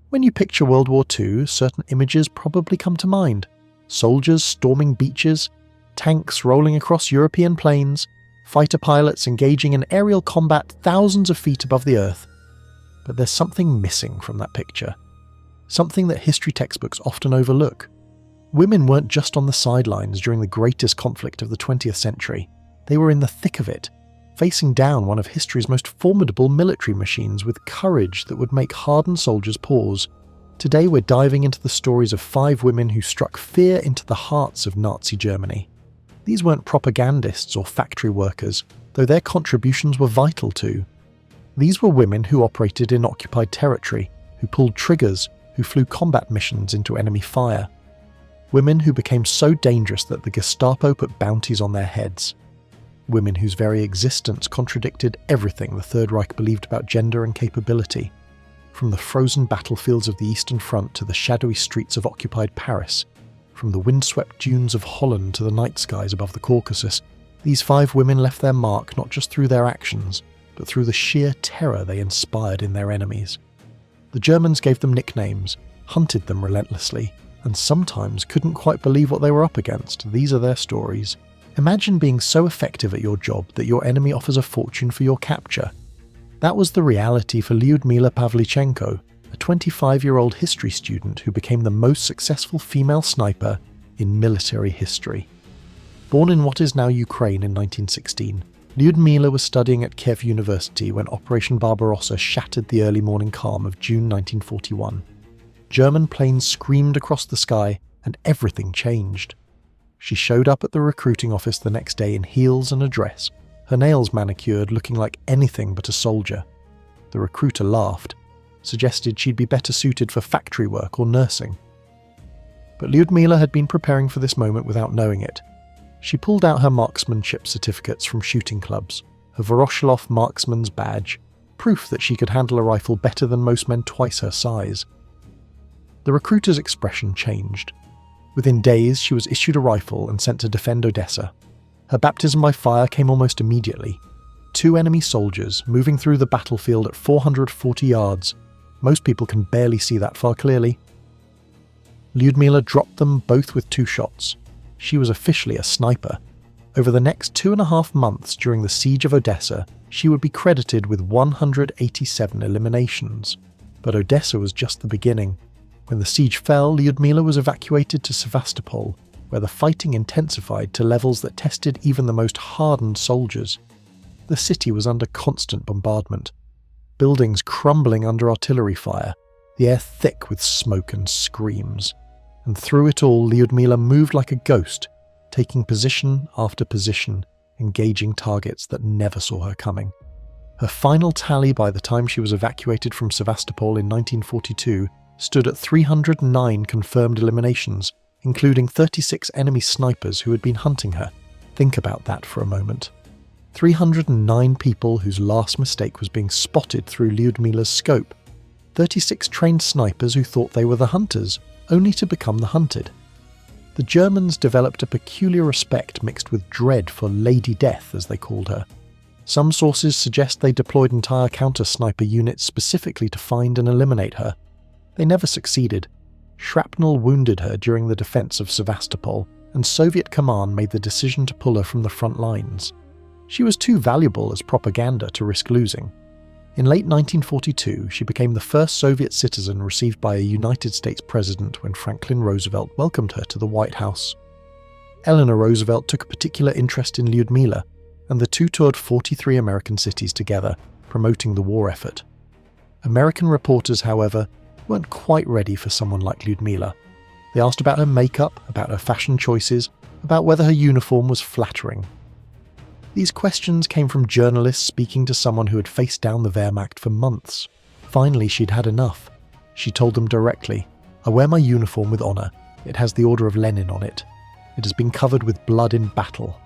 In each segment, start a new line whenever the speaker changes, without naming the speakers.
When you picture World War II, certain images probably come to mind. Soldiers storming beaches, tanks rolling across European plains, fighter pilots engaging in aerial combat thousands of feet above the earth. But there's something missing from that picture. Something that history textbooks often overlook. Women weren't just on the sidelines during the greatest conflict of the 20th century. They were in the thick of it, facing down one of history's most formidable military machines with courage that would make hardened soldiers pause. Today we're diving into the stories of 5 women who struck fear into the hearts of Nazi Germany. These weren't propagandists or factory workers, though their contributions were vital too. These were women who operated in occupied territory, who pulled triggers, who flew combat missions into enemy fire. Women who became so dangerous that the Gestapo put bounties on their heads. Women whose very existence contradicted everything the Third Reich believed about gender and capability. From the frozen battlefields of the Eastern Front to the shadowy streets of occupied Paris, from the windswept dunes of Holland to the night skies above the Caucasus, these 5 women left their mark not just through their actions, but through the sheer terror they inspired in their enemies. The Germans gave them nicknames, hunted them relentlessly, and sometimes couldn't quite believe what they were up against. These are their stories. Imagine being so effective at your job that your enemy offers a fortune for your capture. That was the reality for Lyudmila Pavlichenko, a 25-year-old history student who became the most successful female sniper in military history. Born in what is now Ukraine in 1916, Lyudmila was studying at Kiev University when Operation Barbarossa shattered the early morning calm of June 1941. German planes screamed across the sky, and everything changed. She showed up at the recruiting office the next day in heels and a dress, her nails manicured, looking like anything but a soldier. The recruiter laughed, suggested she'd be better suited for factory work or nursing. But Lyudmila had been preparing for this moment without knowing it. She pulled out her marksmanship certificates from shooting clubs, her Voroshilov marksman's badge, proof that she could handle a rifle better than most men twice her size. The recruiter's expression changed. Within days, she was issued a rifle and sent to defend Odessa. Her baptism by fire came almost immediately. 2 enemy soldiers moving through the battlefield at 440 yards. Most people can barely see that far clearly. Lyudmila dropped them both with 2 shots. She was officially a sniper. Over the next 2.5 months during the siege of Odessa, she would be credited with 187 eliminations. But Odessa was just the beginning. When the siege fell, Lyudmila was evacuated to Sevastopol, where the fighting intensified to levels that tested even the most hardened soldiers. The city was under constant bombardment, buildings crumbling under artillery fire, the air thick with smoke and screams. And through it all, Lyudmila moved like a ghost, taking position after position, engaging targets that never saw her coming. Her final tally by the time she was evacuated from Sevastopol in 1942 stood at 309 confirmed eliminations, including 36 enemy snipers who had been hunting her. Think about that for a moment. 309 people whose last mistake was being spotted through Lyudmila's scope. 36 trained snipers who thought they were the hunters, only to become the hunted. The Germans developed a peculiar respect mixed with dread for Lady Death, as they called her. Some sources suggest they deployed entire counter-sniper units specifically to find and eliminate her. They never succeeded. Shrapnel wounded her during the defense of Sevastopol, and Soviet command made the decision to pull her from the front lines. She was too valuable as propaganda to risk losing. In late 1942, she became the first Soviet citizen received by a United States president when Franklin Roosevelt welcomed her to the White House. Eleanor Roosevelt took a particular interest in Lyudmila, and the two toured 43 American cities together, promoting the war effort. American reporters, however, weren't quite ready for someone like Lyudmila. They asked about her makeup, about her fashion choices, about whether her uniform was flattering. These questions came from journalists speaking to someone who had faced down the Wehrmacht for months. Finally, she'd had enough. She told them directly, "I wear my uniform with honour. It has the Order of Lenin on it. It has been covered with blood in battle."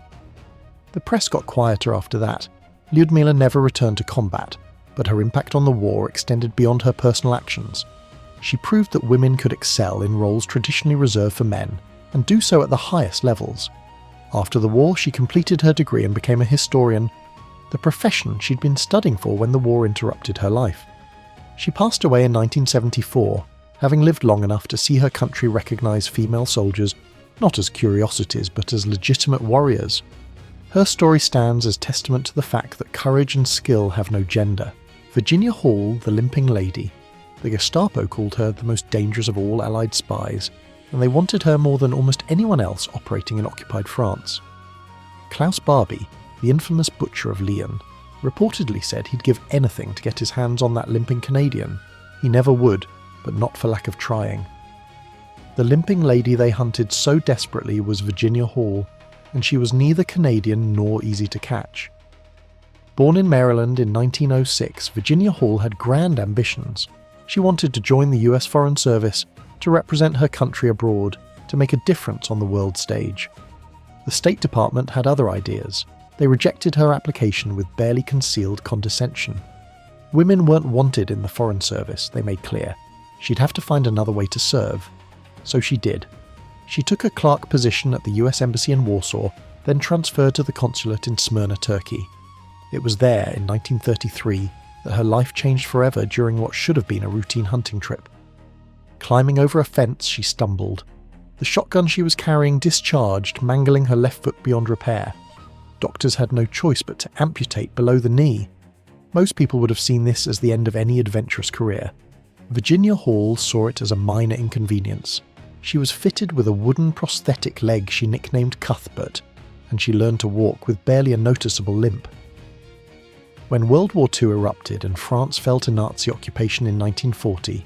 The press got quieter after that. Lyudmila never returned to combat, but her impact on the war extended beyond her personal actions. She proved that women could excel in roles traditionally reserved for men, and do so at the highest levels. After the war, she completed her degree and became a historian, the profession she'd been studying for when the war interrupted her life. She passed away in 1974, having lived long enough to see her country recognize female soldiers not as curiosities but as legitimate warriors. Her story stands as testament to the fact that courage and skill have no gender. Virginia Hall, the limping lady. The Gestapo called her the most dangerous of all Allied spies, and they wanted her more than almost anyone else operating in occupied France. Klaus Barbie, the infamous butcher of Lyon, reportedly said he'd give anything to get his hands on that limping Canadian. He never would, but not for lack of trying. The limping lady they hunted so desperately was Virginia Hall, and she was neither Canadian nor easy to catch. Born in Maryland in 1906, Virginia Hall had grand ambitions. She wanted to join the US Foreign Service, to represent her country abroad, to make a difference on the world stage. The State Department had other ideas. They rejected her application with barely concealed condescension. Women weren't wanted in the Foreign Service, they made clear. She'd have to find another way to serve. So she did. She took a clerk position at the US Embassy in Warsaw, then transferred to the consulate in Smyrna, Turkey. It was there, in 1933, that her life changed forever during what should have been a routine hunting trip. Climbing over a fence, she stumbled. The shotgun she was carrying discharged, mangling her left foot beyond repair. Doctors had no choice but to amputate below the knee. Most people would have seen this as the end of any adventurous career. Virginia Hall saw it as a minor inconvenience. She was fitted with a wooden prosthetic leg she nicknamed Cuthbert, and she learned to walk with barely a noticeable limp. When World War II erupted and France fell to Nazi occupation in 1940,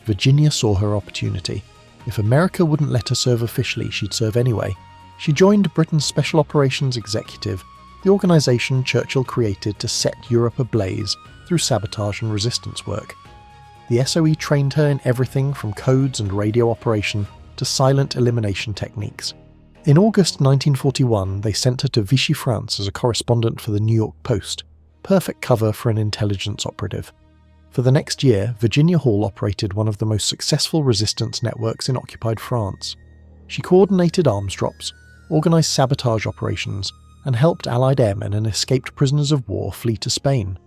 Virginia saw her opportunity. If America wouldn't let her serve officially, she'd serve anyway. She joined Britain's Special Operations Executive, the organisation Churchill created to set Europe ablaze through sabotage and resistance work. The SOE trained her in everything from codes and radio operation to silent elimination techniques. In August 1941, they sent her to Vichy, France as a correspondent for the New York Post. Perfect cover for an intelligence operative. For the next year, Virginia Hall operated one of the most successful resistance networks in occupied France. She coordinated arms drops, organised sabotage operations, and helped Allied airmen and escaped prisoners of war flee to Spain.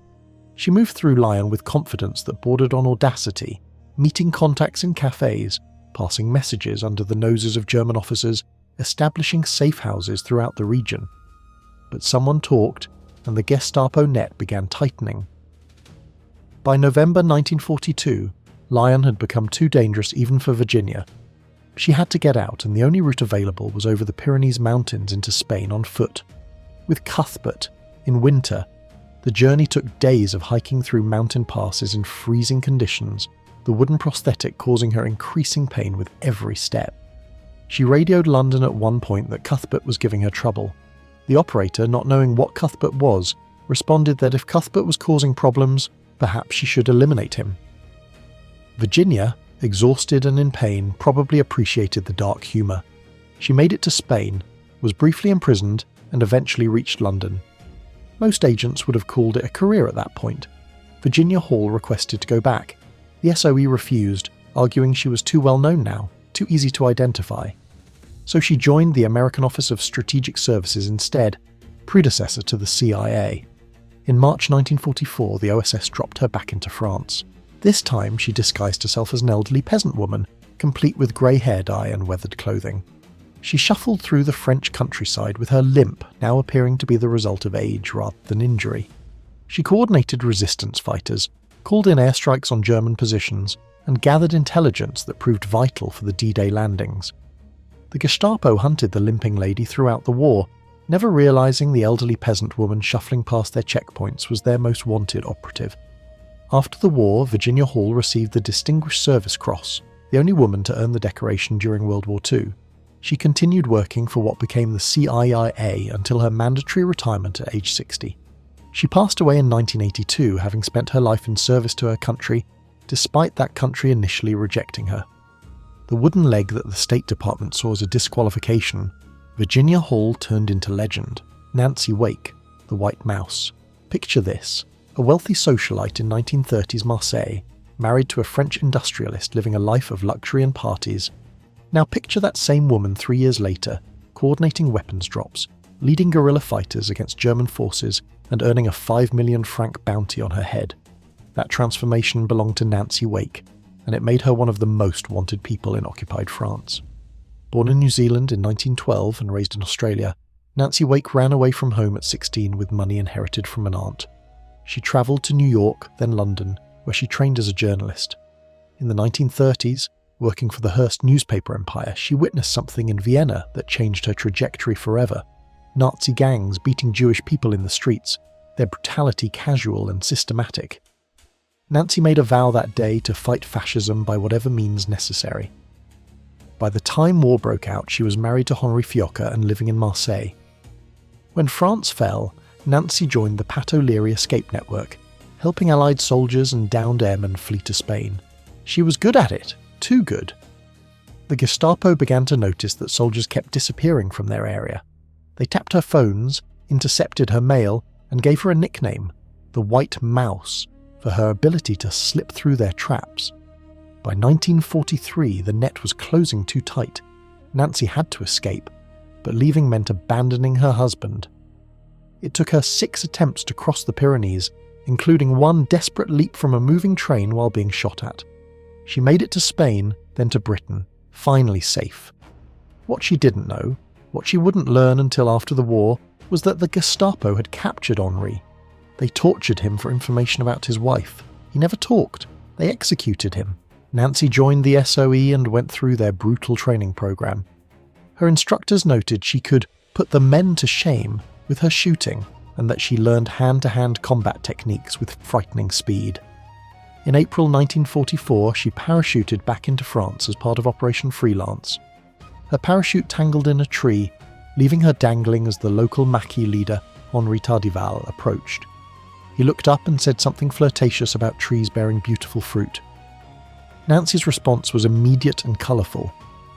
She moved through Lyon with confidence that bordered on audacity, meeting contacts in cafes, passing messages under the noses of German officers, establishing safe houses throughout the region. But someone talked, and the Gestapo net began tightening. By November 1942, Lyon had become too dangerous even for Virginia. She had to get out, and the only route available was over the Pyrenees Mountains into Spain on foot. With Cuthbert, in winter, the journey took days of hiking through mountain passes in freezing conditions, the wooden prosthetic causing her increasing pain with every step. She radioed London at one point that Cuthbert was giving her trouble. The operator, not knowing what Cuthbert was, responded that if Cuthbert was causing problems, perhaps she should eliminate him. Virginia, exhausted and in pain, probably appreciated the dark humour. She made it to Spain, was briefly imprisoned, and eventually reached London. Most agents would have called it a career at that point. Virginia Hall requested to go back. The SOE refused, arguing she was too well known now, too easy to identify. So she joined the American Office of Strategic Services instead, predecessor to the CIA. In March 1944, the OSS dropped her back into France. This time, she disguised herself as an elderly peasant woman, complete with grey hair dye and weathered clothing. She shuffled through the French countryside with her limp now appearing to be the result of age rather than injury. She coordinated resistance fighters, called in airstrikes on German positions, and gathered intelligence that proved vital for the D-Day landings. The Gestapo hunted the limping lady throughout the war, never realising the elderly peasant woman shuffling past their checkpoints was their most wanted operative. After the war, Virginia Hall received the Distinguished Service Cross, the only woman to earn the decoration during World War II. She continued working for what became the CIA until her mandatory retirement at age 60. She passed away in 1982, having spent her life in service to her country, despite that country initially rejecting her. The wooden leg that the State Department saw as a disqualification, Virginia Hall turned into legend. Nancy Wake, the White Mouse. Picture this, a wealthy socialite in 1930s Marseille, married to a French industrialist living a life of luxury and parties. Now picture that same woman 3 years later, coordinating weapons drops, leading guerrilla fighters against German forces, and earning a 5 million franc bounty on her head. That transformation belonged to Nancy Wake. and it made her one of the most wanted people in occupied France. Born in New Zealand in 1912 and raised in Australia, Nancy Wake ran away from home at 16 with money inherited from an aunt. She travelled to New York, then London, where she trained as a journalist. In the 1930s, working for the Hearst newspaper empire, she witnessed something in Vienna that changed her trajectory forever. Nazi gangs beating Jewish people in the streets, their brutality casual and systematic. Nancy made a vow that day to fight fascism by whatever means necessary. By the time war broke out, she was married to Henri Fiocca and living in Marseille. When France fell, Nancy joined the Pat O'Leary escape network, helping Allied soldiers and downed airmen flee to Spain. She was good at it, too good. The Gestapo began to notice that soldiers kept disappearing from their area. They tapped her phones, intercepted her mail, and gave her a nickname, the White Mouse, for her ability to slip through their traps. By 1943, the net was closing too tight. Nancy had to escape, but leaving meant abandoning her husband. It took her 6 attempts to cross the Pyrenees, including one desperate leap from a moving train while being shot at. She made it to Spain, then to Britain, finally safe. What she didn't know, what she wouldn't learn until after the war, was that the Gestapo had captured Henri. They tortured him for information about his wife. He never talked. They executed him. Nancy joined the SOE and went through their brutal training program. Her instructors noted she could put the men to shame with her shooting, and that she learned hand-to-hand combat techniques with frightening speed. In April 1944, she parachuted back into France as part of Operation Freelance. Her parachute tangled in a tree, leaving her dangling as the local Maquis leader, Henri Tardival, approached. He looked up and said something flirtatious about trees bearing beautiful fruit. Nancy's response was immediate and colourful.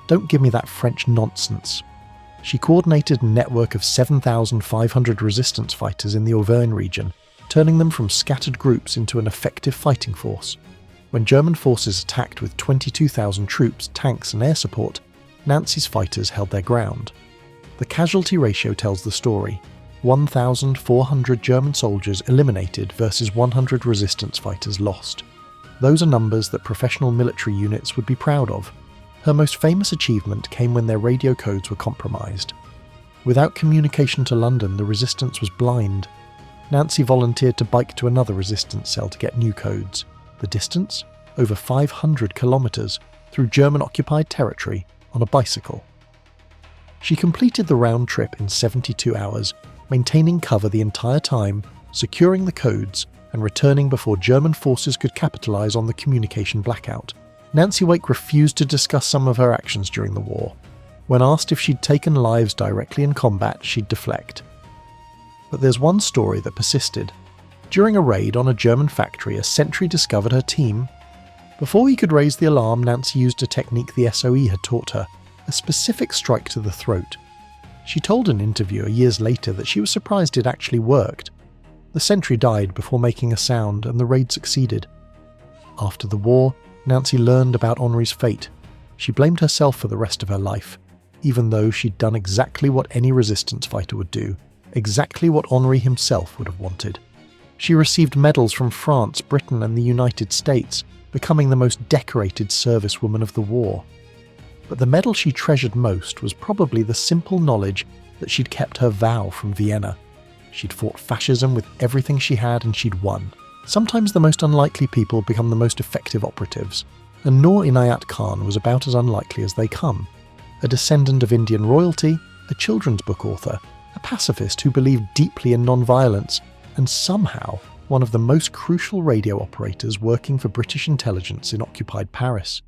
"Don't give me that French nonsense." She coordinated a network of 7,500 resistance fighters in the Auvergne region, turning them from scattered groups into an effective fighting force. When German forces attacked with 22,000 troops, tanks and air support, Nancy's fighters held their ground. The casualty ratio tells the story. 1,400 German soldiers eliminated versus 100 resistance fighters lost. Those are numbers that professional military units would be proud of. Her most famous achievement came when their radio codes were compromised. Without communication to London, the resistance was blind. Nancy volunteered to bike to another resistance cell to get new codes. The distance? Over 500 kilometres, through German-occupied territory, on a bicycle. She completed the round trip in 72 hours, maintaining cover the entire time, securing the codes, and returning before German forces could capitalise on the communication blackout. Nancy Wake refused to discuss some of her actions during the war. When asked if she'd taken lives directly in combat, she'd deflect. But there's one story that persisted. During a raid on a German factory, a sentry discovered her team. Before he could raise the alarm, Nancy used a technique the SOE had taught her, a specific strike to the throat. She told an interviewer years later that she was surprised it actually worked. The sentry died before making a sound, and the raid succeeded. After the war, Nancy learned about Henri's fate. She blamed herself for the rest of her life, even though she'd done exactly what any resistance fighter would do, exactly what Henri himself would have wanted. She received medals from France, Britain, and the United States, becoming the most decorated servicewoman of the war. But the medal she treasured most was probably the simple knowledge that she'd kept her vow from Vienna. She'd fought fascism with everything she had, and she'd won. Sometimes the most unlikely people become the most effective operatives, and Noor Inayat Khan was about as unlikely as they come. A descendant of Indian royalty, a children's book author, a pacifist who believed deeply in non-violence, and somehow one of the most crucial radio operators working for British intelligence in occupied Paris.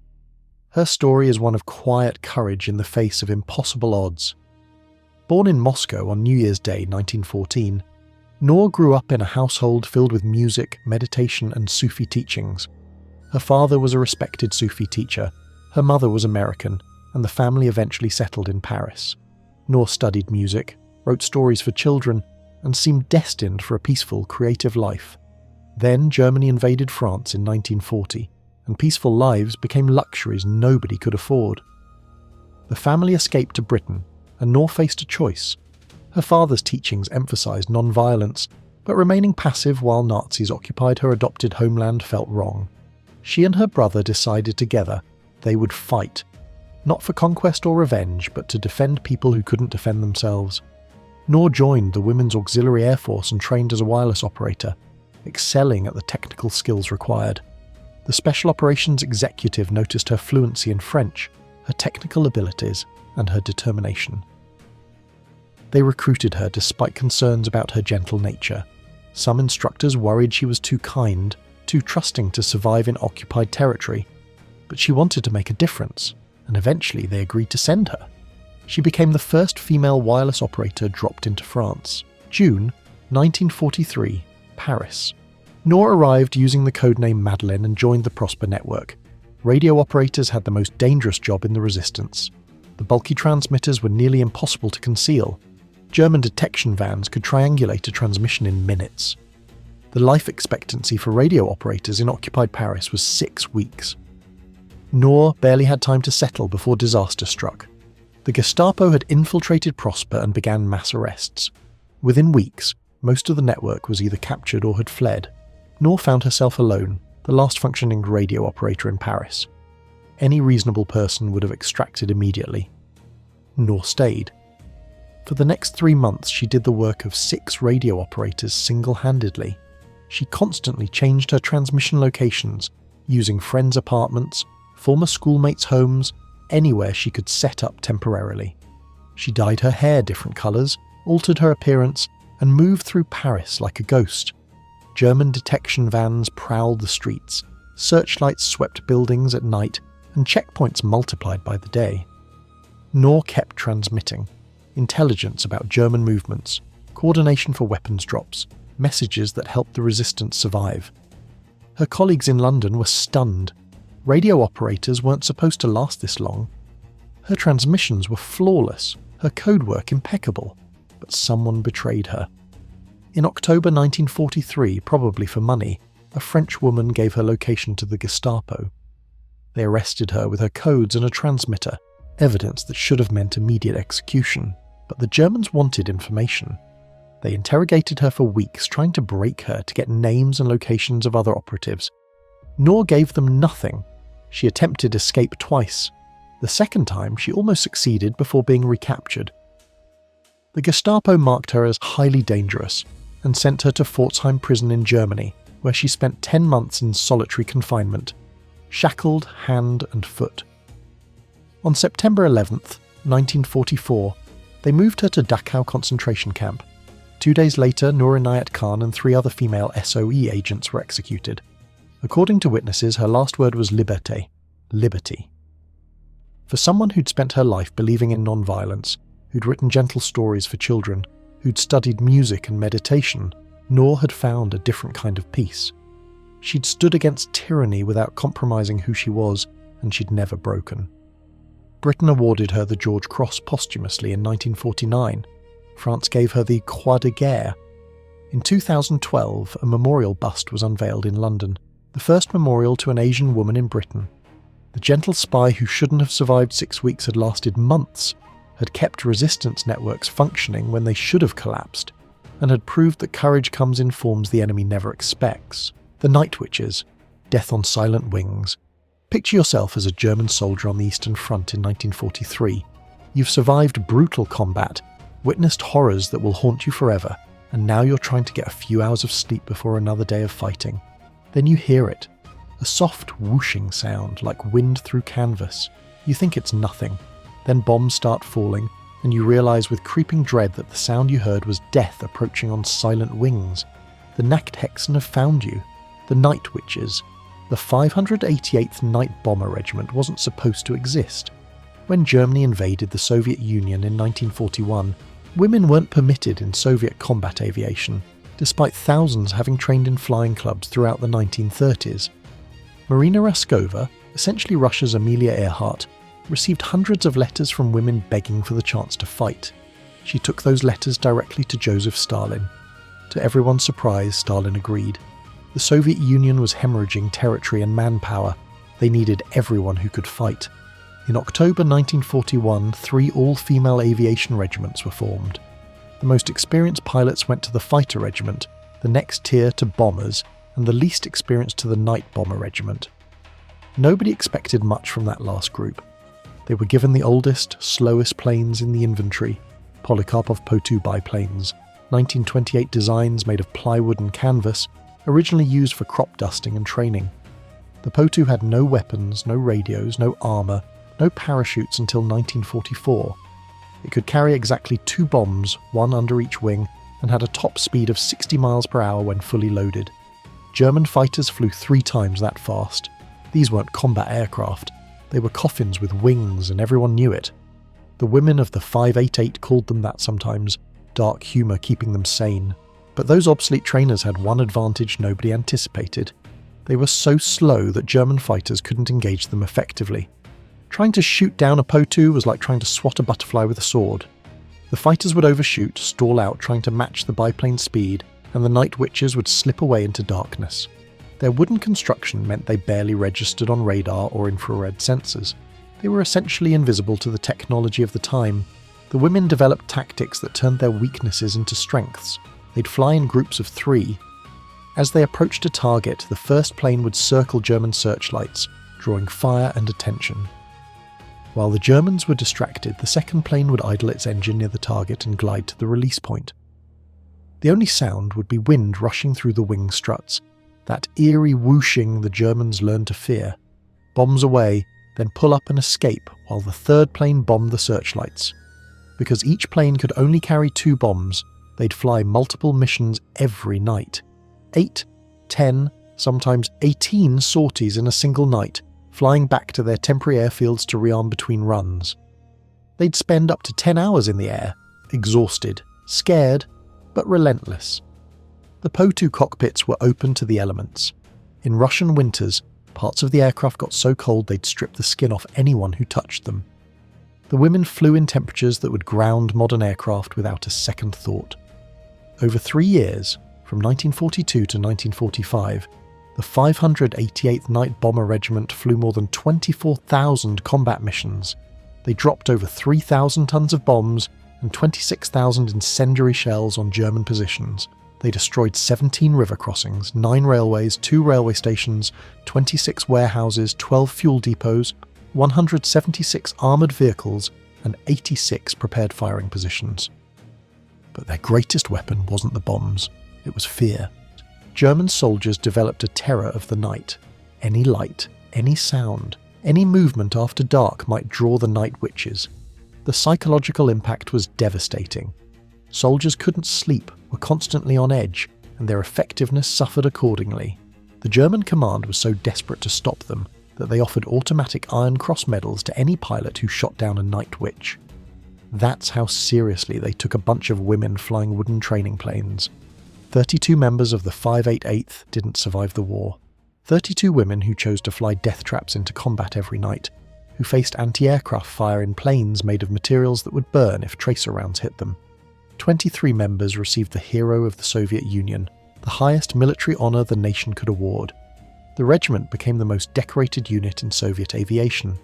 Her story is one of quiet courage in the face of impossible odds. Born in Moscow on New Year's Day 1914, Noor grew up in a household filled with music, meditation and Sufi teachings. Her father was a respected Sufi teacher, her mother was American, and the family eventually settled in Paris. Noor studied music, wrote stories for children, and seemed destined for a peaceful, creative life. Then Germany invaded France in 1940, and peaceful lives became luxuries nobody could afford. The family escaped to Britain, and Noor faced a choice. Her father's teachings emphasised non-violence, but remaining passive while Nazis occupied her adopted homeland felt wrong. she and her brother decided together they would fight, not for conquest or revenge, but to defend people who couldn't defend themselves. Noor joined the Women's Auxiliary Air Force and trained as a wireless operator, excelling at the technical skills required. The Special Operations Executive noticed her fluency in French, her technical abilities, and her determination. They recruited her despite concerns about her gentle nature. Some instructors worried she was too kind, too trusting to survive in occupied territory, but she wanted to make a difference, and eventually they agreed to send her. She became the first female wireless operator dropped into France. June 1943, Paris. Noor arrived using the codename Madeleine and joined the Prosper network. Radio operators had the most dangerous job in the resistance. The bulky transmitters were nearly impossible to conceal. German detection vans could triangulate a transmission in minutes. The life expectancy for radio operators in occupied Paris was 6 weeks. Noor barely had time to settle before disaster struck. The Gestapo had infiltrated Prosper and began mass arrests. Within weeks, most of the network was either captured or had fled. Noor found herself alone, the last functioning radio operator in Paris. Any reasonable person would have extracted immediately. Noor stayed. For the next 3 months, she did the work of 6 radio operators single-handedly. She constantly changed her transmission locations, using friends' apartments, former schoolmates' homes, anywhere she could set up temporarily. She dyed her hair different colours, altered her appearance, and moved through Paris like a ghost. German detection vans prowled the streets, searchlights swept buildings at night, and checkpoints multiplied by the day. Noor kept transmitting. Intelligence about German movements, coordination for weapons drops, messages that helped the resistance survive. Her colleagues in London were stunned. Radio operators weren't supposed to last this long. Her transmissions were flawless, her codework impeccable, but someone betrayed her. In October 1943, probably for money, a French woman gave her location to the Gestapo. They arrested her with her codes and a transmitter, evidence that should have meant immediate execution. But the Germans wanted information. They interrogated her for weeks, trying to break her to get names and locations of other operatives. Noor gave them nothing. She attempted escape twice. The second time, she almost succeeded before being recaptured. The Gestapo marked her as highly dangerous and sent her to Pforzheim prison in Germany, where she spent 10 months in solitary confinement, shackled hand and foot. On September 11th, 1944, they moved her to Dachau concentration camp. 2 days later, Noor Inayat Khan and 3 other female SOE agents were executed. According to witnesses, her last word was liberté, liberty. For someone who'd spent her life believing in non-violence, who'd written gentle stories for children, who'd studied music and meditation, Noor had found a different kind of peace. She'd stood against tyranny without compromising who she was, and she'd never broken. Britain awarded her the George Cross posthumously in 1949. France gave her the Croix de Guerre. In 2012, a memorial bust was unveiled in London, the first memorial to an Asian woman in Britain. The gentle spy who shouldn't have survived 6 weeks had lasted months, had kept resistance networks functioning when they should have collapsed, and had proved that courage comes in forms the enemy never expects. The Night Witches, death on silent wings. Picture yourself as a German soldier on the Eastern Front in 1943. You've survived brutal combat, witnessed horrors that will haunt you forever, and now you're trying to get a few hours of sleep before another day of fighting. Then you hear it, a soft whooshing sound like wind through canvas. You think it's nothing. Then bombs start falling, and you realise with creeping dread that the sound you heard was death approaching on silent wings. The Nachthexen have found you. The Night Witches. The 588th Night Bomber Regiment wasn't supposed to exist. When Germany invaded the Soviet Union in 1941, women weren't permitted in Soviet combat aviation, despite thousands having trained in flying clubs throughout the 1930s. Marina Raskova, essentially Russia's Amelia Earhart, received hundreds of letters from women begging for the chance to fight. She took those letters directly to Joseph Stalin. To everyone's surprise, Stalin agreed. The Soviet Union was hemorrhaging territory and manpower. They needed everyone who could fight. In October 1941, 3 all-female aviation regiments were formed. The most experienced pilots went to the Fighter Regiment, the next tier to Bombers, and the least experienced to the Night Bomber Regiment. Nobody expected much from that last group. They were given the oldest, slowest planes in the inventory, Polikarpov Po-2 biplanes, 1928 designs made of plywood and canvas, originally used for crop dusting and training. The Po-2 had no weapons, no radios, no armour, no parachutes until 1944. It could carry exactly 2 bombs, one under each wing, and had a top speed of 60 miles per hour when fully loaded. German fighters flew 3 times that fast. These weren't combat aircraft. They were coffins with wings, and everyone knew it. The women of the 588 called them that sometimes, dark humour keeping them sane. But those obsolete trainers had one advantage nobody anticipated. They were so slow that German fighters couldn't engage them effectively. Trying to shoot down a Po-2 was like trying to swat a butterfly with a sword. The fighters would overshoot, stall out trying to match the biplane's speed, and the night witches would slip away into darkness. Their wooden construction meant they barely registered on radar or infrared sensors. They were essentially invisible to the technology of the time. The women developed tactics that turned their weaknesses into strengths. They'd fly in groups of 3. As they approached a target, the first plane would circle German searchlights, drawing fire and attention. While the Germans were distracted, the second plane would idle its engine near the target and glide to the release point. The only sound would be wind rushing through the wing struts, that eerie whooshing the Germans learned to fear. Bombs away, then pull up and escape while the third plane bombed the searchlights. Because each plane could only carry 2 bombs, they'd fly multiple missions every night. 8, 10, sometimes 18 sorties in a single night, flying back to their temporary airfields to rearm between runs. They'd spend up to 10 hours in the air, exhausted, scared, but relentless. The Po-2 cockpits were open to the elements. In Russian winters, parts of the aircraft got so cold they'd strip the skin off anyone who touched them. The women flew in temperatures that would ground modern aircraft without a second thought. Over 3 years, from 1942 to 1945, the 588th Night Bomber Regiment flew more than 24,000 combat missions. They dropped over 3,000 tons of bombs and 26,000 incendiary shells on German positions. They destroyed 17 river crossings, 9 railways, 2 railway stations, 26 warehouses, 12 fuel depots, 176 armoured vehicles, and 86 prepared firing positions. But their greatest weapon wasn't the bombs, it was fear. German soldiers developed a terror of the night. Any light, any sound, any movement after dark might draw the night witches. The psychological impact was devastating. Soldiers couldn't sleep, were constantly on edge, and their effectiveness suffered accordingly. The German command was so desperate to stop them that they offered automatic Iron Cross medals to any pilot who shot down a night witch. That's how seriously they took a bunch of women flying wooden training planes. 32 members of the 588th didn't survive the war. 32 women who chose to fly death traps into combat every night, who faced anti-aircraft fire in planes made of materials that would burn if tracer rounds hit them. 23 members received the Hero of the Soviet Union, the highest military honour the nation could award. The regiment became the most decorated unit in Soviet aviation.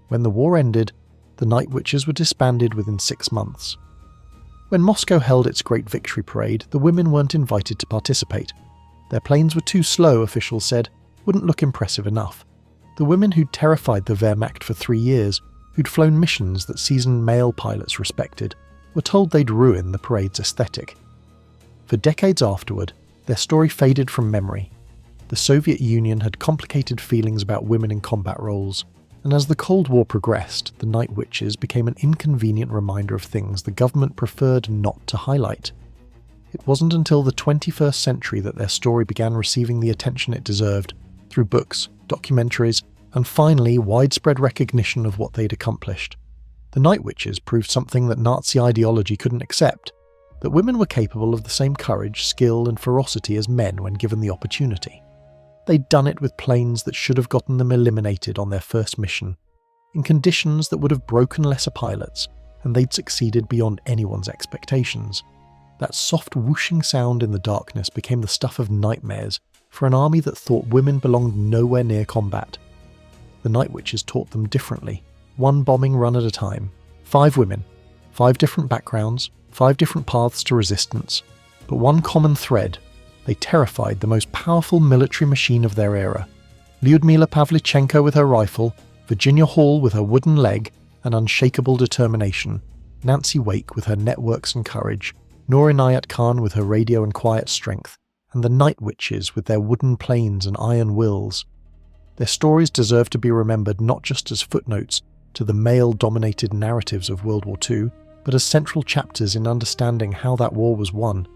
When the war ended, the Night Witches were disbanded within 6 months. When Moscow held its Great Victory Parade, the women weren't invited to participate. Their planes were too slow, officials said, wouldn't look impressive enough. The women who'd terrified the Wehrmacht for 3 years, who'd flown missions that seasoned male pilots respected, were told they'd ruin the parade's aesthetic. For decades afterward, their story faded from memory. The Soviet Union had complicated feelings about women in combat roles, and as the Cold War progressed, the Night Witches became an inconvenient reminder of things the government preferred not to highlight. It wasn't until the 21st century that their story began receiving the attention it deserved, through books, documentaries, and finally widespread recognition of what they'd accomplished. The Night Witches proved something that Nazi ideology couldn't accept, that women were capable of the same courage, skill, and ferocity as men when given the opportunity. They'd done it with planes that should have gotten them eliminated on their first mission, in conditions that would have broken lesser pilots, and they'd succeeded beyond anyone's expectations. That soft whooshing sound in the darkness became the stuff of nightmares for an army that thought women belonged nowhere near combat. The Night Witches taught them differently, 1 bombing run at a time. 5 women, 5 different backgrounds, 5 different paths to resistance, but one common thread: they terrified the most powerful military machine of their era. Lyudmila Pavlichenko with her rifle, Virginia Hall with her wooden leg and unshakable determination, Nancy Wake with her networks and courage, Noor Inayat Khan with her radio and quiet strength, and the Night Witches with their wooden planes and iron wills. Their stories deserve to be remembered not just as footnotes to the male-dominated narratives of World War II, but as central chapters in understanding how that war was won.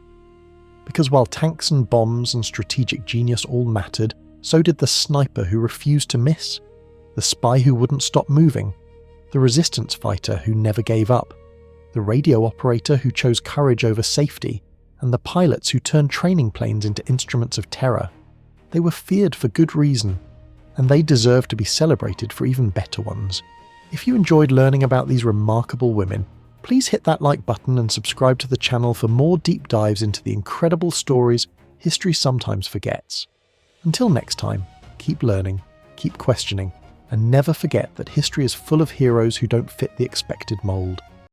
Because while tanks and bombs and strategic genius all mattered, so did the sniper who refused to miss, the spy who wouldn't stop moving, the resistance fighter who never gave up, the radio operator who chose courage over safety, and the pilots who turned training planes into instruments of terror. They were feared for good reason, and they deserve to be celebrated for even better ones. If you enjoyed learning about these remarkable women, please hit that like button and subscribe to the channel for more deep dives into the incredible stories history sometimes forgets. Until next time, keep learning, keep questioning, and never forget that history is full of heroes who don't fit the expected mold.